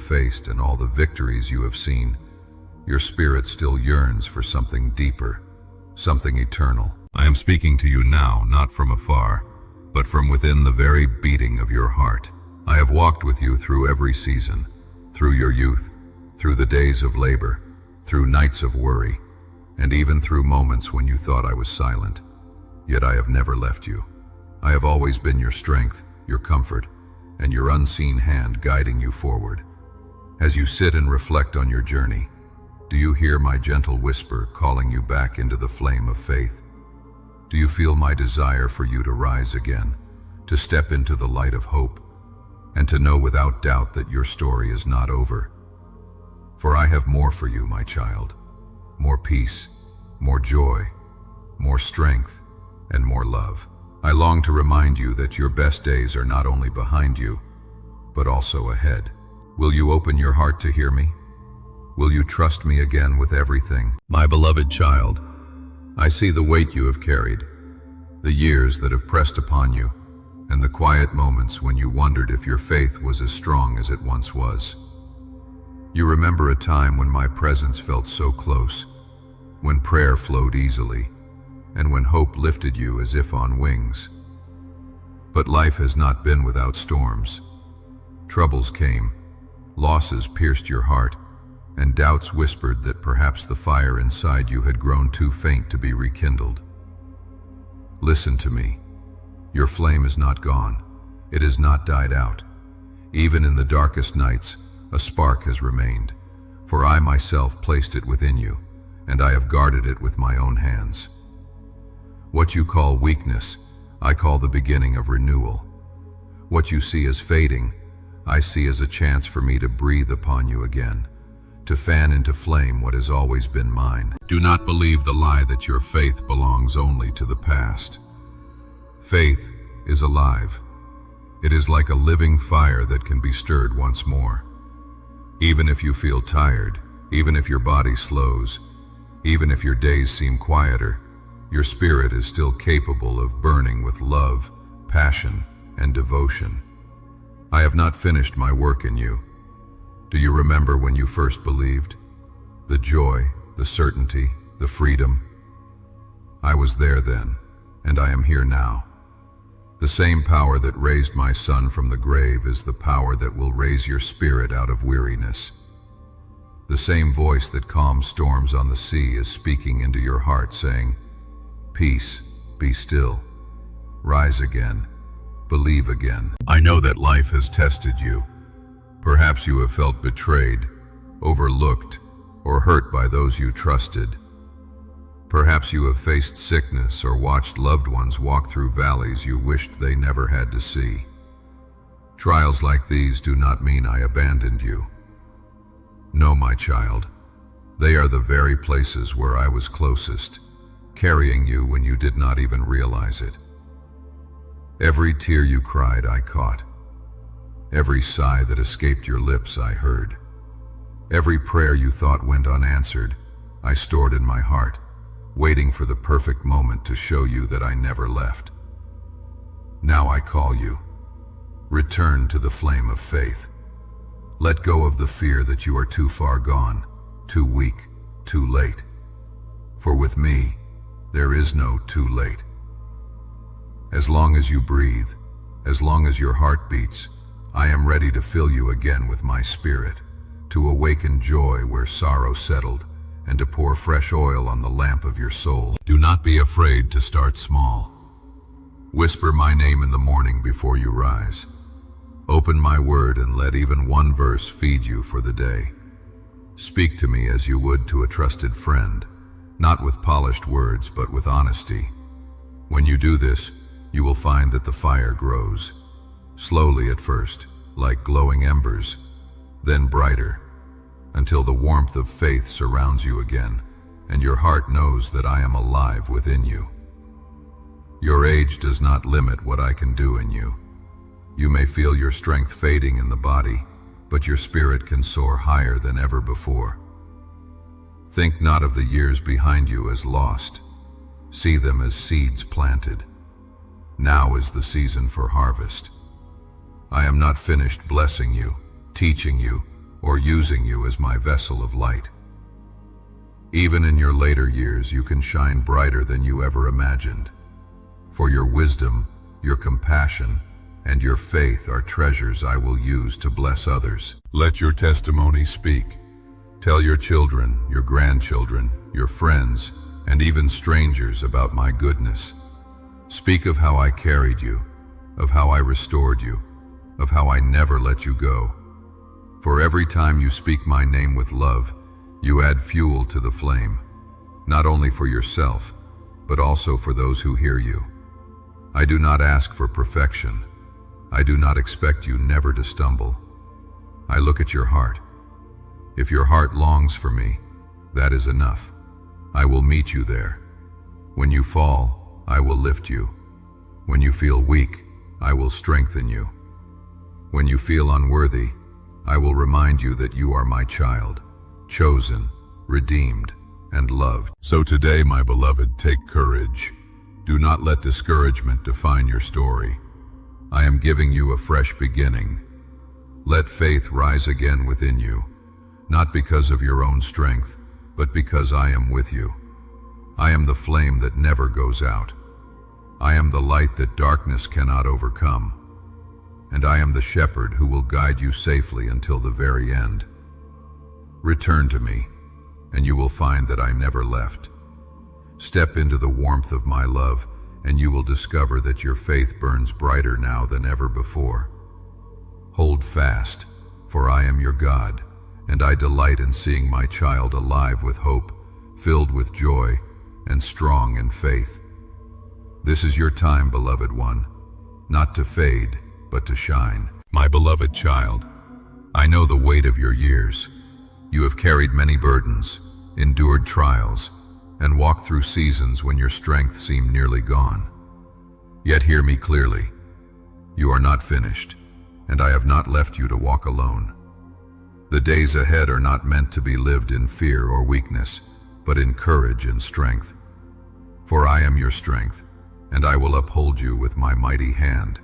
faced and all the victories you have seen, your spirit still yearns for something deeper, something eternal. I am speaking to you now, not from afar, but from within the very beating of your heart. I have walked with you through every season, through your youth, through the days of labor, through nights of worry, and even through moments when you thought I was silent. Yet I have never left you. I have always been your strength, your comfort, and your unseen hand guiding you forward. As you sit and reflect on your journey, do you hear my gentle whisper calling you back into the flame of faith? Do you feel my desire for you to rise again, to step into the light of hope, and to know without doubt that your story is not over? For I have more for you, my child. More peace, more joy, more strength, and more love. I long to remind you that your best days are not only behind you, but also ahead. Will you open your heart to hear me? Will you trust me again with everything? My beloved child, I see the weight you have carried, the years that have pressed upon you, and the quiet moments when you wondered if your faith was as strong as it once was. You remember a time when my presence felt so close, when prayer flowed easily, and when hope lifted you as if on wings. But life has not been without storms. Troubles came, losses pierced your heart, and doubts whispered that perhaps the fire inside you had grown too faint to be rekindled. Listen to me. Your flame is not gone. It has not died out. Even in the darkest nights, a spark has remained, for I myself placed it within you, and I have guarded it with my own hands. What you call weakness, I call the beginning of renewal. What you see as fading, I see as a chance for me to breathe upon you again, to fan into flame what has always been mine. Do not believe the lie that your faith belongs only to the past. Faith is alive. It is like a living fire that can be stirred once more. Even if you feel tired, even if your body slows, even if your days seem quieter, your spirit is still capable of burning with love, passion, and devotion. I have not finished my work in you. Do you remember when you first believed? The joy, the certainty, the freedom. I was there then, and I am here now. The same power that raised my son from the grave is the power that will raise your spirit out of weariness. The same voice that calms storms on the sea is speaking into your heart, saying, "Peace, be still. Rise again. Believe again." I know that life has tested you. Perhaps you have felt betrayed, overlooked, or hurt by those you trusted. Perhaps you have faced sickness or watched loved ones walk through valleys you wished they never had to see. Trials like these do not mean I abandoned you. No, my child, they are the very places where I was closest, carrying you when you did not even realize it. Every tear you cried, I caught. Every sigh that escaped your lips, I heard. Every prayer you thought went unanswered, I stored in my heart, waiting for the perfect moment to show you that I never left. Now I call you. Return to the flame of faith. Let go of the fear that you are too far gone, too weak, too late. For with me, there is no too late. As long as you breathe, as long as your heart beats, I am ready to fill you again with my spirit, to awaken joy where sorrow settled, and to pour fresh oil on the lamp of your soul. Do not be afraid to start small. Whisper my name in the morning before you rise. Open my word and let even one verse feed you for the day. Speak to me as you would to a trusted friend, not with polished words, but with honesty. When you do this, you will find that the fire grows, slowly at first, like glowing embers, then brighter, until the warmth of faith surrounds you again, and your heart knows that I am alive within you. Your age does not limit what I can do in you. You may feel your strength fading in the body, but your spirit can soar higher than ever before. Think not of the years behind you as lost. See them as seeds planted. Now is the season for harvest. I am not finished blessing you, teaching you, or using you as my vessel of light. Even in your later years, you can shine brighter than you ever imagined. For your wisdom, your compassion, and your faith are treasures I will use to bless others. Let your testimony speak. Tell your children, your grandchildren, your friends, and even strangers about my goodness. Speak of how I carried you, of how I restored you, of how I never let you go. For every time you speak my name with love, you add fuel to the flame, not only for yourself, but also for those who hear you. I do not ask for perfection. I do not expect you never to stumble. I look at your heart. If your heart longs for me, that is enough. I will meet you there. When you fall, I will lift you. When you feel weak, I will strengthen you. When you feel unworthy, I will remind you that you are my child, chosen, redeemed, and loved. So today, my beloved, take courage. Do not let discouragement define your story. I am giving you a fresh beginning. Let faith rise again within you, not because of your own strength, but because I am with you. I am the flame that never goes out. I am the light that darkness cannot overcome. And I am the shepherd who will guide you safely until the very end. Return to me, and you will find that I never left. Step into the warmth of my love, and you will discover that your faith burns brighter now than ever before. Hold fast, for I am your God, and I delight in seeing my child alive with hope, filled with joy, and strong in faith. This is your time, beloved one, not to fade, but to shine. My beloved child, I know the weight of your years. You have carried many burdens, endured trials, and walked through seasons when your strength seemed nearly gone. Yet hear me clearly. You are not finished, and I have not left you to walk alone. The days ahead are not meant to be lived in fear or weakness, but in courage and strength. For I am your strength, and I will uphold you with my mighty hand.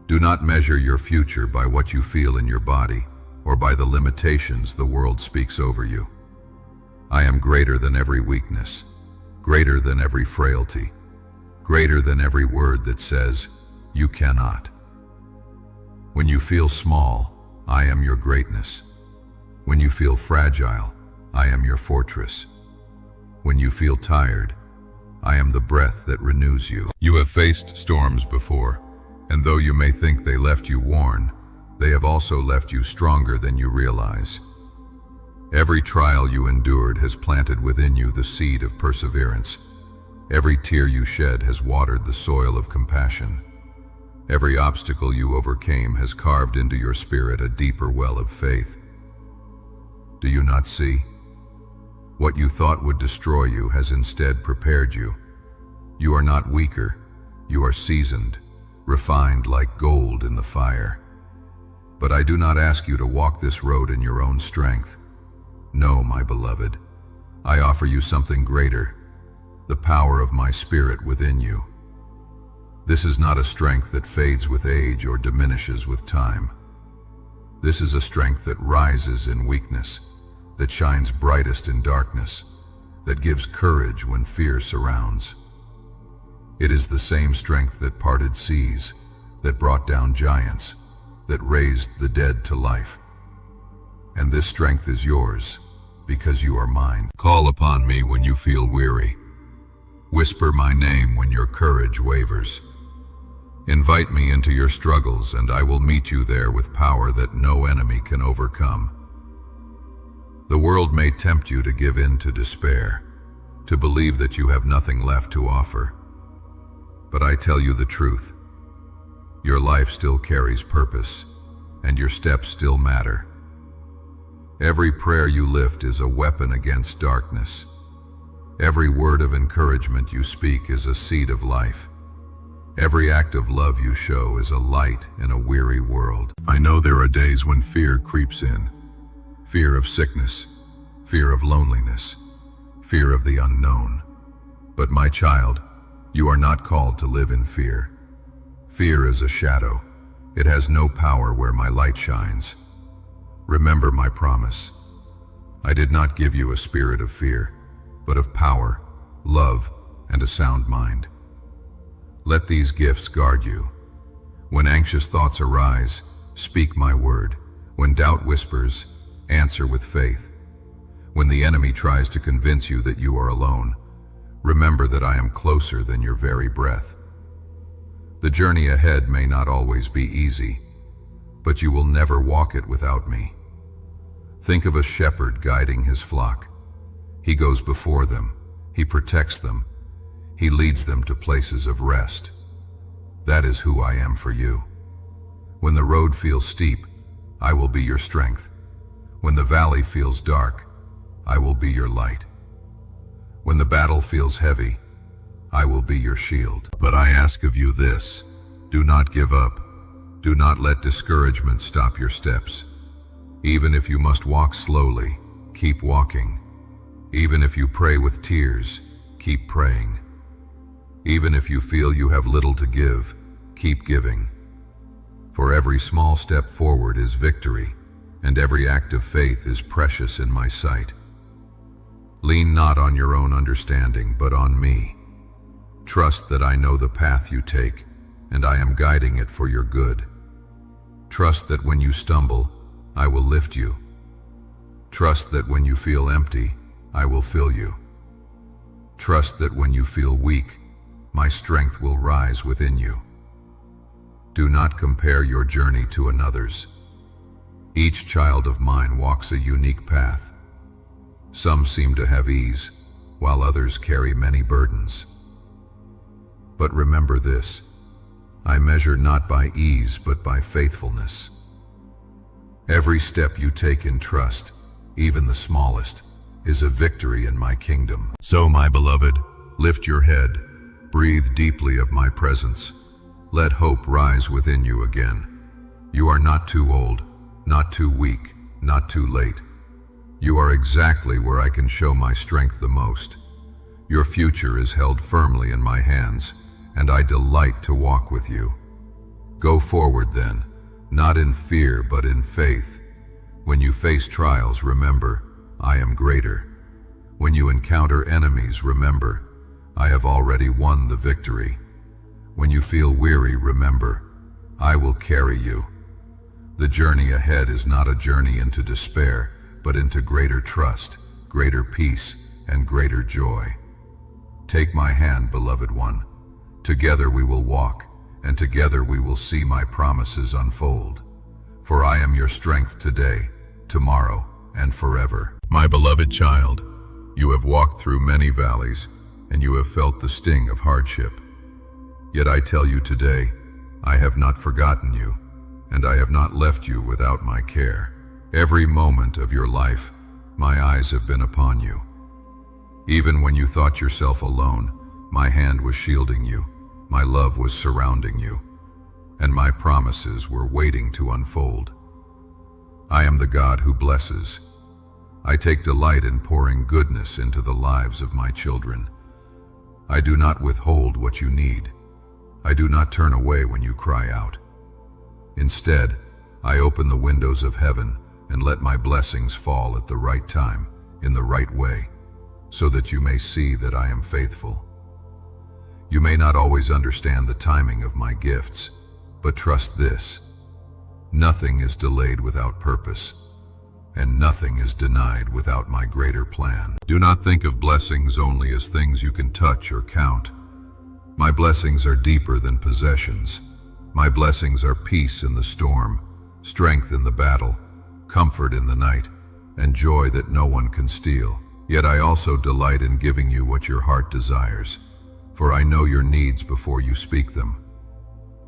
Do not measure your future by what you feel in your body, or by the limitations the world speaks over you. I am greater than every weakness, greater than every frailty, greater than every word that says, you cannot. When you feel small, I am your greatness. When you feel fragile, I am your fortress. When you feel tired, I am the breath that renews you. You have faced storms before, and though you may think they left you worn, they have also left you stronger than you realize. Every trial you endured has planted within you the seed of perseverance. Every tear you shed has watered the soil of compassion. Every obstacle you overcame has carved into your spirit a deeper well of faith. Do you not see? What you thought would destroy you has instead prepared you. You are not weaker, you are seasoned, refined like gold in the fire. But I do not ask you to walk this road in your own strength. No, my beloved, I offer you something greater, the power of my spirit within you. This is not a strength that fades with age or diminishes with time. This is a strength that rises in weakness, that shines brightest in darkness, that gives courage when fear surrounds. It is the same strength that parted seas, that brought down giants, that raised the dead to life. And this strength is yours, because you are mine. Call upon me when you feel weary. Whisper my name when your courage wavers. Invite me into your struggles, and I will meet you there with power that no enemy can overcome. The world may tempt you to give in to despair, to believe that you have nothing left to offer. But I tell you the truth. Your life still carries purpose, and your steps still matter. Every prayer you lift is a weapon against darkness. Every word of encouragement you speak is a seed of life. Every act of love you show is a light in a weary world. I know there are days when fear creeps in. Fear of sickness, fear of loneliness, fear of the unknown. But my child, you are not called to live in fear. Fear is a shadow. It has no power where my light shines. Remember my promise. I did not give you a spirit of fear, but of power, love, and a sound mind. Let these gifts guard you. When anxious thoughts arise, speak my word. When doubt whispers, answer with faith. When the enemy tries to convince you that you are alone, remember that I am closer than your very breath. The journey ahead may not always be easy, but you will never walk it without me. Think of a shepherd guiding his flock. He goes before them, he protects them, he leads them to places of rest. That is who I am for you. When the road feels steep, I will be your strength. When the valley feels dark, I will be your light. When the battle feels heavy, I will be your shield. But I ask of you this: do not give up. Do not let discouragement stop your steps. Even if you must walk slowly, keep walking. Even if you pray with tears, keep praying. Even if you feel you have little to give, keep giving. For every small step forward is victory, and every act of faith is precious in my sight. Lean not on your own understanding, but on me. Trust that I know the path you take, and I am guiding it for your good. Trust that when you stumble, I will lift you. Trust that when you feel empty, I will fill you. Trust that when you feel weak, my strength will rise within you. Do not compare your journey to another's. Each child of mine walks a unique path. Some seem to have ease, while others carry many burdens. But remember this: I measure not by ease, but by faithfulness. Every step you take in trust, even the smallest, is a victory in my kingdom. So, my beloved, lift your head, breathe deeply of my presence. Let hope rise within you again. You are not too old, not too weak, not too late. You are exactly where I can show my strength the most. Your future is held firmly in my hands, and I delight to walk with you. Go forward then, not in fear but in faith. When you face trials, remember, I am greater. When you encounter enemies, remember, I have already won the victory. When you feel weary, remember, I will carry you. The journey ahead is not a journey into despair, but into greater trust, greater peace, and greater joy. Take my hand, beloved one. Together we will walk, and together we will see my promises unfold. For I am your strength today, tomorrow, and forever. My beloved child, you have walked through many valleys, and you have felt the sting of hardship. Yet I tell you today, I have not forgotten you, and I have not left you without my care. Every moment of your life, my eyes have been upon you. Even when you thought yourself alone, my hand was shielding you, my love was surrounding you, and my promises were waiting to unfold. I am the God who blesses. I take delight in pouring goodness into the lives of my children. I do not withhold what you need. I do not turn away when you cry out. Instead, I open the windows of heaven and let my blessings fall at the right time, in the right way, so that you may see that I am faithful. You may not always understand the timing of my gifts, but trust this: nothing is delayed without purpose, and nothing is denied without my greater plan. Do not think of blessings only as things you can touch or count. My blessings are deeper than possessions. My blessings are peace in the storm, strength in the battle, comfort in the night, and joy that no one can steal. Yet I also delight in giving you what your heart desires, for I know your needs before you speak them.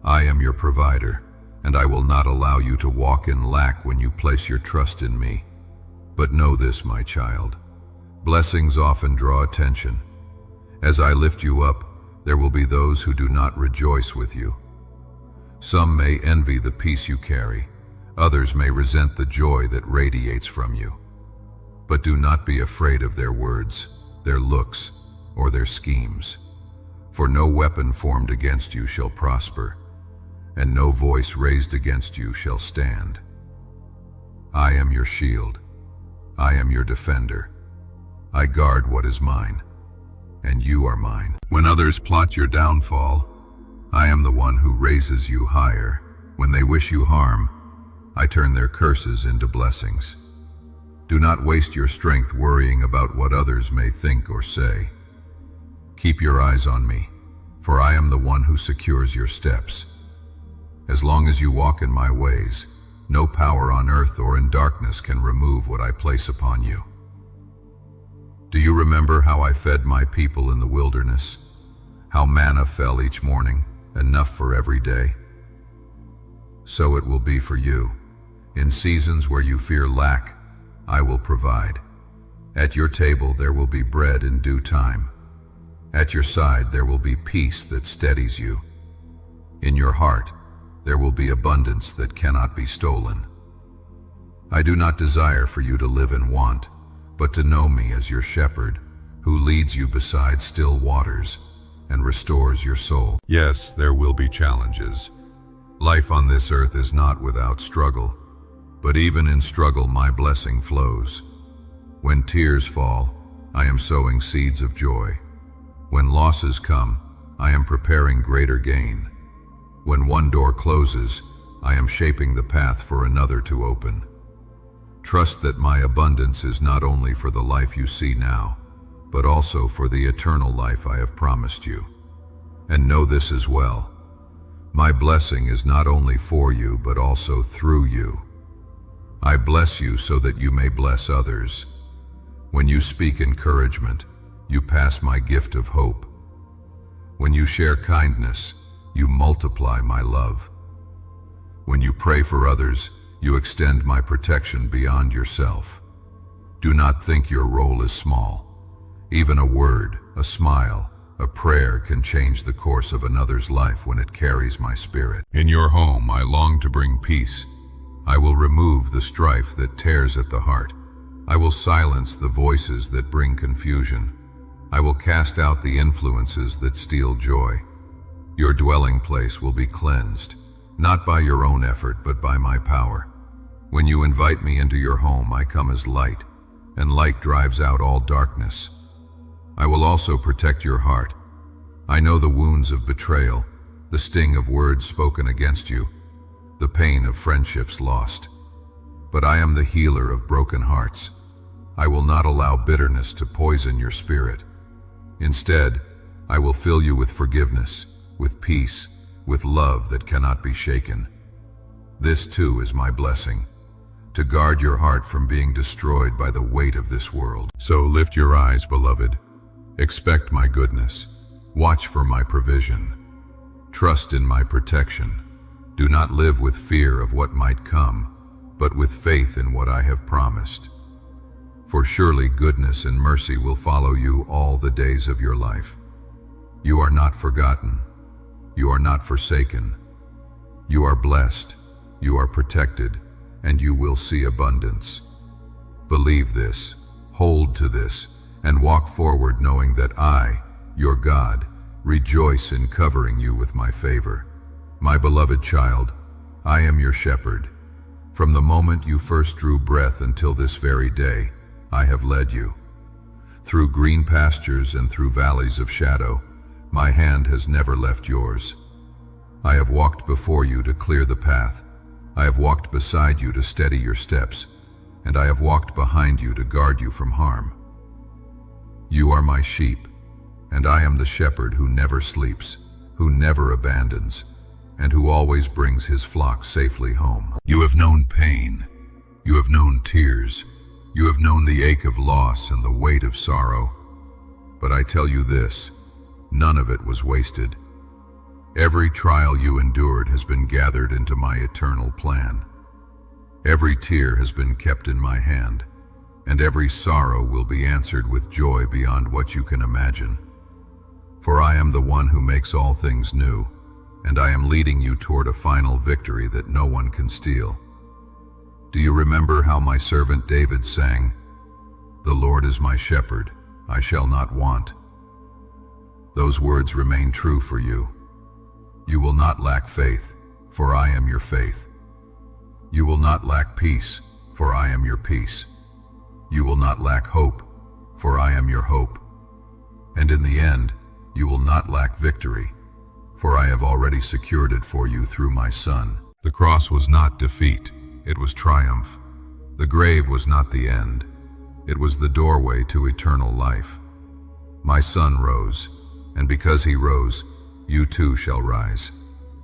I am your provider, and I will not allow you to walk in lack when you place your trust in me. But know this, my child: blessings often draw attention. As I lift you up, there will be those who do not rejoice with you. Some may envy the peace you carry. Others may resent the joy that radiates from you. But do not be afraid of their words, their looks, or their schemes. For no weapon formed against you shall prosper, and no voice raised against you shall stand. I am your shield. I am your defender. I guard what is mine, and you are mine. When others plot your downfall, I am the one who raises you higher. When they wish you harm, I turn their curses into blessings. Do not waste your strength worrying about what others may think or say. Keep your eyes on me, for I am the one who secures your steps. As long as you walk in my ways, no power on earth or in darkness can remove what I place upon you. Do you remember how I fed my people in the wilderness? How manna fell each morning, enough for every day? So it will be for you. In seasons where you fear lack, I will provide. At your table there will be bread in due time. At your side there will be peace that steadies you. In your heart there will be abundance that cannot be stolen. I do not desire for you to live in want, but to know me as your shepherd, who leads you beside still waters and restores your soul. Yes, there will be challenges. Life on this earth is not without struggle, but even in struggle my blessing flows. When tears fall, I am sowing seeds of joy. When losses come, I am preparing greater gain. When one door closes, I am shaping the path for another to open. Trust that my abundance is not only for the life you see now, but also for the eternal life I have promised you. And know this as well. My blessing is not only for you, but also through you. I bless you so that you may bless others. When you speak encouragement, you pass my gift of hope. When you share kindness, you multiply my love. When you pray for others, you extend my protection beyond yourself. Do not think your role is small. Even a word, a smile, a prayer can change the course of another's life when it carries my spirit. In your home, I long to bring peace. I will remove the strife that tears at the heart. I will silence the voices that bring confusion. I will cast out the influences that steal joy. Your dwelling place will be cleansed, not by your own effort, but by my power. When you invite me into your home, I come as light, and light drives out all darkness. I will also protect your heart. I know the wounds of betrayal, the sting of words spoken against you, the pain of friendships lost. But I am the healer of broken hearts. I will not allow bitterness to poison your spirit. Instead, I will fill you with forgiveness, with peace, with love that cannot be shaken. This too is my blessing, to guard your heart from being destroyed by the weight of this world. So lift your eyes, beloved. Expect my goodness. Watch for my provision. Trust in my protection. Do not live with fear of what might come, but with faith in what I have promised. For surely goodness and mercy will follow you all the days of your life. You are not forgotten. You are not forsaken. You are blessed. You are protected, and you will see abundance. Believe this, hold to this, and walk forward knowing that I, your God, rejoice in covering you with my favor. My beloved child, I am your shepherd. From the moment you first drew breath until this very day, I have led you. Through green pastures and through valleys of shadow, my hand has never left yours. I have walked before you to clear the path. I have walked beside you to steady your steps, and I have walked behind you to guard you from harm. You are my sheep, and I am the shepherd who never sleeps, who never abandons, and who always brings his flock safely home. You have known pain. You have known tears. You have known the ache of loss and the weight of sorrow. But I tell you this, none of it was wasted. Every trial you endured has been gathered into my eternal plan. Every tear has been kept in my hand, and every sorrow will be answered with joy beyond what you can imagine. For I am the one who makes all things new, and I am leading you toward a final victory that no one can steal. Do you remember how my servant David sang, "The Lord is my shepherd, I shall not want"? Those words remain true for you. You will not lack faith, for I am your faith. You will not lack peace, for I am your peace. You will not lack hope, for I am your hope. And in the end, you will not lack victory, for I have already secured it for you through my Son. The cross was not defeat, it was triumph. The grave was not the end, it was the doorway to eternal life. My Son rose, and because he rose, you too shall rise.